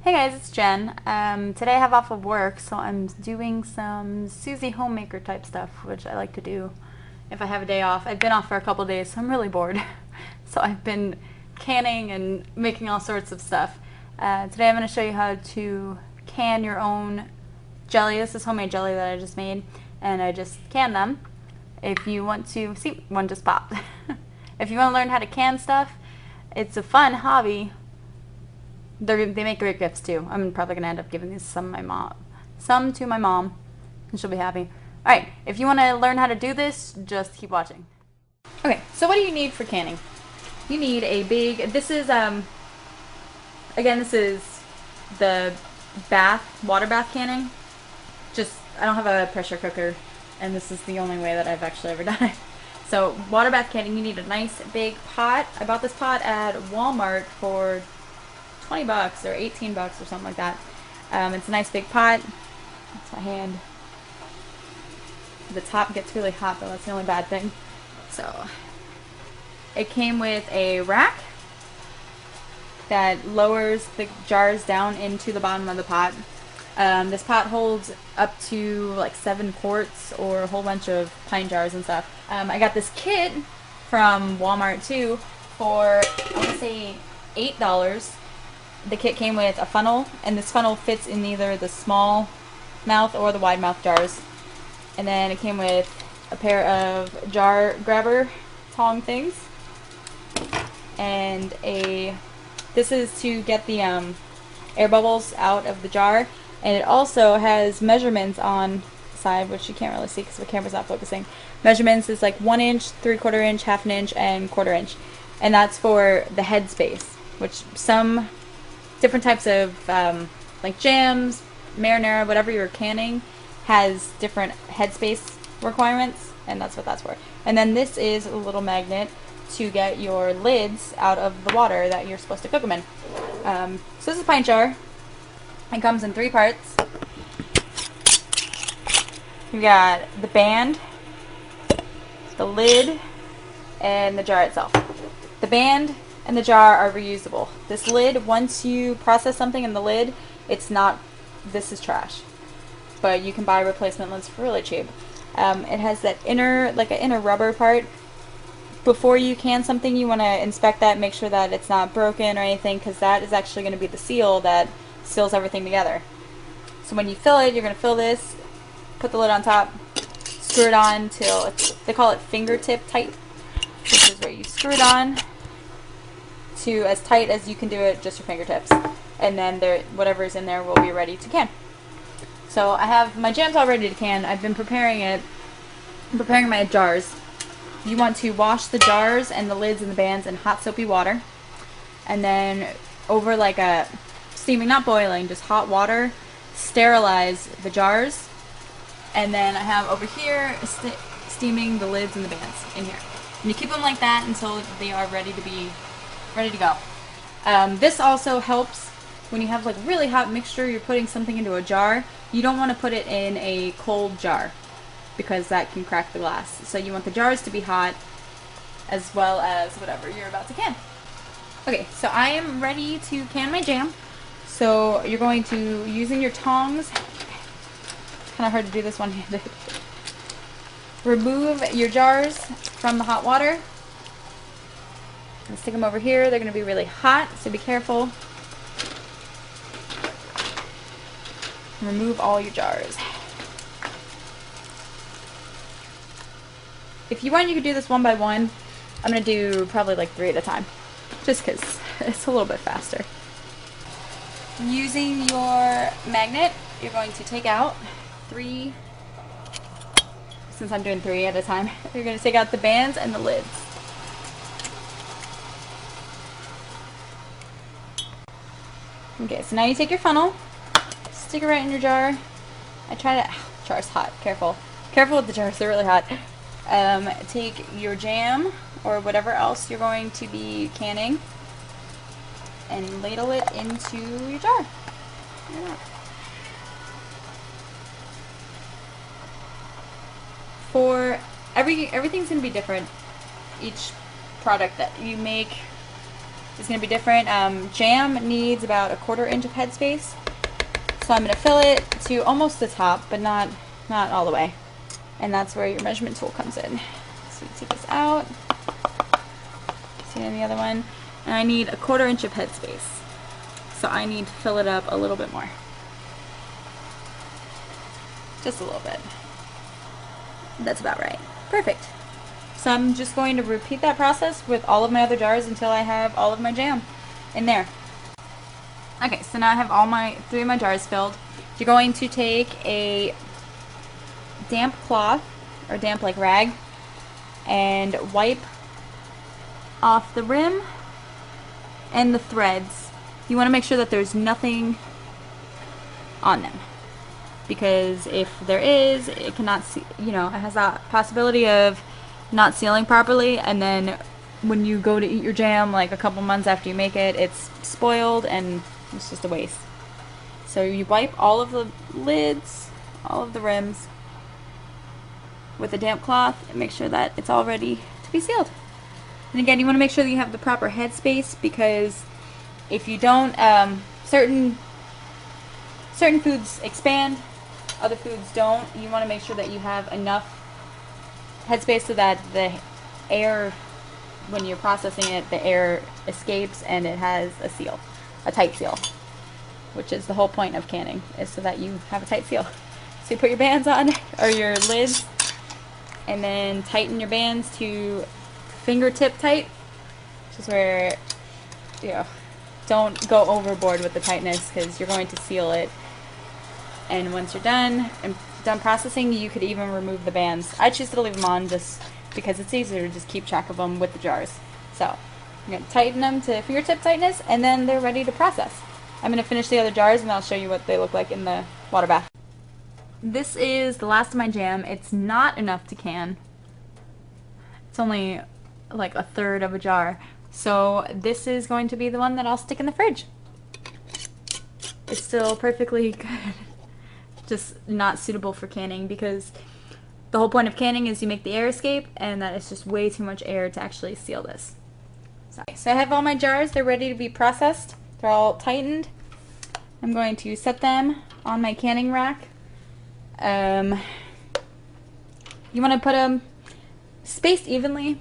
Hey guys, it's Jen. Today I have off of work, so I'm doing some Susie homemaker type stuff, which I like to do if I have a day off. I've been off for a couple days, so I'm really bored. So I've been canning and making all sorts of stuff. Today I'm going to show you how to can your own jelly. This is homemade jelly that I just made, and I just canned them. If you want to, see, one just popped. If you want to learn how to can stuff, it's a fun hobby. They make great gifts too. I'm probably gonna end up giving these some to my mom, and she'll be happy. All right, if you want to learn how to do this, just keep watching. Okay, so what do you need for canning? You need a big. This is again, this is the water bath canning. Just I don't have a pressure cooker, and this is the only way that I've actually ever done it. So water bath canning, you need a nice big pot. I bought this pot at Walmart for $20 or $18 or something like that. It's a nice big pot. That's my hand. The top gets really hot though, that's the only bad thing. So it came with a rack that lowers the jars down into the bottom of the pot. This pot holds up to like 7 quarts or a whole bunch of pint jars and stuff. I got this kit from Walmart too for, I want to say $8. The kit came with a funnel, and this funnel fits in either the small mouth or the wide mouth jars. And then it came with a pair of jar grabber tong things, and this is to get the air bubbles out of the jar. And it also has measurements on the side, which you can't really see because the camera's not focusing. Measurements is like 1 inch, 3/4 inch, 1/2 inch, and 1/4 inch. And that's for the head space, which some different types of like jams, marinara, whatever you're canning has different headspace requirements, and that's what that's for. And then this is a little magnet to get your lids out of the water that you're supposed to cook them in. So this is a pint jar. It comes in 3 parts. You've got the band, the lid, and the jar itself. The band and the jar are reusable. This lid, once you process something in the lid, this is trash. But you can buy replacement lids for really cheap. It has that inner rubber part. Before you can something, you want to inspect that, make sure that it's not broken or anything, because that is actually going to be the seal that seals everything together. So when you fill it, you're going to fill this, put the lid on top, screw it on till they call it fingertip tight, which is where you screw it on to as tight as you can do it, just your fingertips, and then whatever's in there will be ready to can. So I have my jams all ready to can. I've been preparing my jars. You want to wash the jars and the lids and the bands in hot soapy water, and then over like a steaming, not boiling, just hot water, sterilize the jars. And then I have over here steaming the lids and the bands in here, and you keep them like that until they are ready to go. This also helps when you have like really hot mixture, you're putting something into a jar. You don't want to put it in a cold jar because that can crack the glass. So you want the jars to be hot as well as whatever you're about to can. Okay, so I am ready to can my jam. So you're going to, using your tongs, kind of hard to do this one-handed, remove your jars from the hot water. And stick them over here. They're going to be really hot, so be careful. Remove all your jars. If you want, you could do this one by one. I'm going to do probably like 3 at a time, just because it's a little bit faster. Using your magnet, you're going to take out 3, since I'm doing 3 at a time, you're going to take out the bands and the lids. Okay, so now you take your funnel, stick it right in your jar. Jar's hot, careful. Careful with the jars, they're really hot. Take your jam, or whatever else you're going to be canning, and ladle it into your jar. Yeah. Everything's going to be different. Each product that you make is going to be different. Jam needs about a 1/4 inch of headspace. So I'm going to fill it to almost the top, but not all the way. And that's where your measurement tool comes in. So you take this out. See it in the other one? And I need a 1/4 inch of headspace. So I need to fill it up a little bit more. Just a little bit. That's about right. Perfect. So I'm just going to repeat that process with all of my other jars until I have all of my jam in there. Okay, so now I have all 3 of my jars filled. You're going to take a damp cloth or damp like rag and wipe off the rim and the threads. You want to make sure that there's nothing on them, because if there is, it cannot see, it has that possibility of not sealing properly, and then when you go to eat your jam like a couple months after you make it, it's spoiled and it's just a waste. So you wipe all of the lids, all of the rims with a damp cloth and make sure that it's all ready to be sealed. And again, you want to make sure that you have the proper headspace, because if you don't, certain foods expand, other foods don't. You want to make sure that you have enough headspace so that the air, when you're processing it, the air escapes and it has a seal, a tight seal, which is the whole point of canning, is so that you have a tight seal. So you put your bands on, or your lids, and then tighten your bands to fingertip tight, which is where, don't go overboard with the tightness, because you're going to seal it. And once you're done processing, you could even remove the bands. I choose to leave them on just because it's easier to just keep track of them with the jars. So I'm going to tighten them to fingertip tightness, and then they're ready to process. I'm going to finish the other jars and I'll show you what they look like in the water bath. This is the last of my jam. It's not enough to can. It's only like 1/3 of a jar. So this is going to be the one that I'll stick in the fridge. It's still perfectly good. Just not suitable for canning, because the whole point of canning is you make the air escape, and that is just way too much air to actually seal this. So I have all my jars. They're ready to be processed. They're all tightened. I'm going to set them on my canning rack. You want to put them spaced evenly.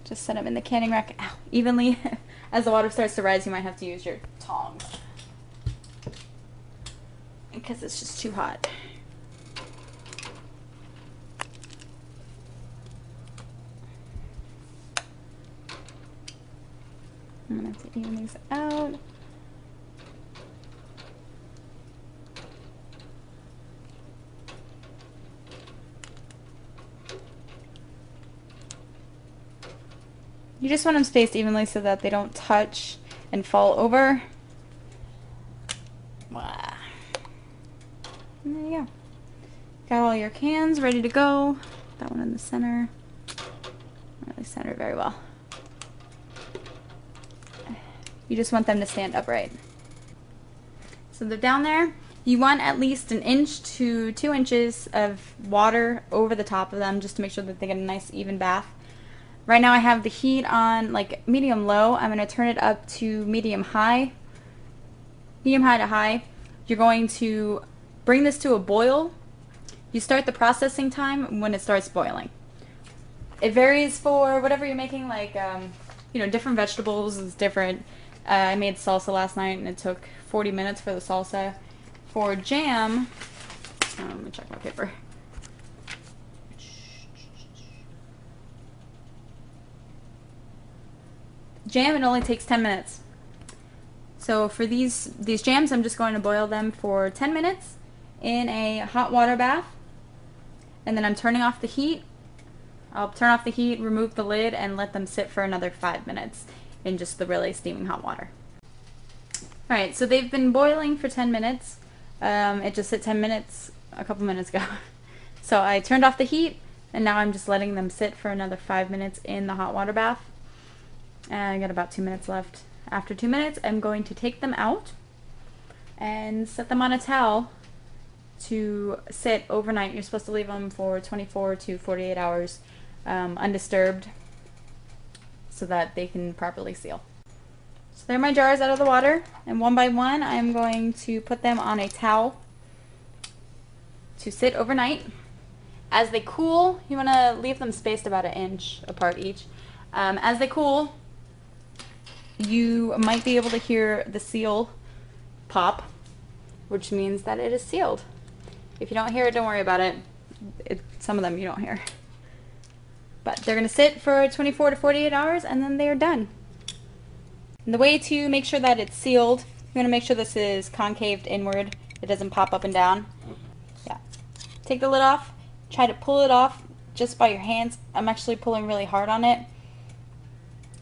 Just set them in the canning rack evenly. As the water starts to rise, you might have to use your tongs, because it's just too hot. I'm going to have to even these out. You just want them spaced evenly so that they don't touch and fall over. Wow. And there you go. Got all your cans ready to go. That one in the center. Not really centered very well. You just want them to stand upright. So they're down there. You want at least 1 inch to 2 inches of water over the top of them, just to make sure that they get a nice even bath. Right now I have the heat on like medium low. I'm going to turn it up to medium high. Medium high to high. You're going to bring this to a boil. You start the processing time when it starts boiling. It varies for whatever you're making, like different vegetables is different. I made salsa last night and it took 40 minutes for the salsa. For jam, let me check my paper. Jam, it only takes 10 minutes. So for these jams, I'm just going to boil them for 10 minutes in a hot water bath. And then I'm turning off the heat. I'll turn off the heat, remove the lid, and let them sit for another 5 minutes in just the really steaming hot water. Alright, so they've been boiling for 10 minutes. It just hit 10 minutes a couple minutes ago. So I turned off the heat, and now I'm just letting them sit for another 5 minutes in the hot water bath. And I got about 2 minutes left. After 2 minutes, I'm going to take them out and set them on a towel to sit overnight. You're supposed to leave them for 24 to 48 hours undisturbed. so that they can properly seal. So there are my jars out of the water, and one by one I'm going to put them on a towel to sit overnight. As they cool, you want to leave them spaced about 1 inch apart each. As they cool, you might be able to hear the seal pop, which means that it is sealed. If you don't hear it, don't worry about it. Some of them you don't hear. But they're going to sit for 24 to 48 hours and then they are done. And the way to make sure that it's sealed, you want to make sure this is concaved inward. It doesn't pop up and down. Yeah. Take the lid off. Try to pull it off just by your hands. I'm actually pulling really hard on it.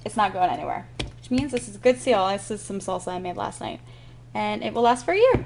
It's not going anywhere. Which means this is a good seal. This is some salsa I made last night. And it will last for a year.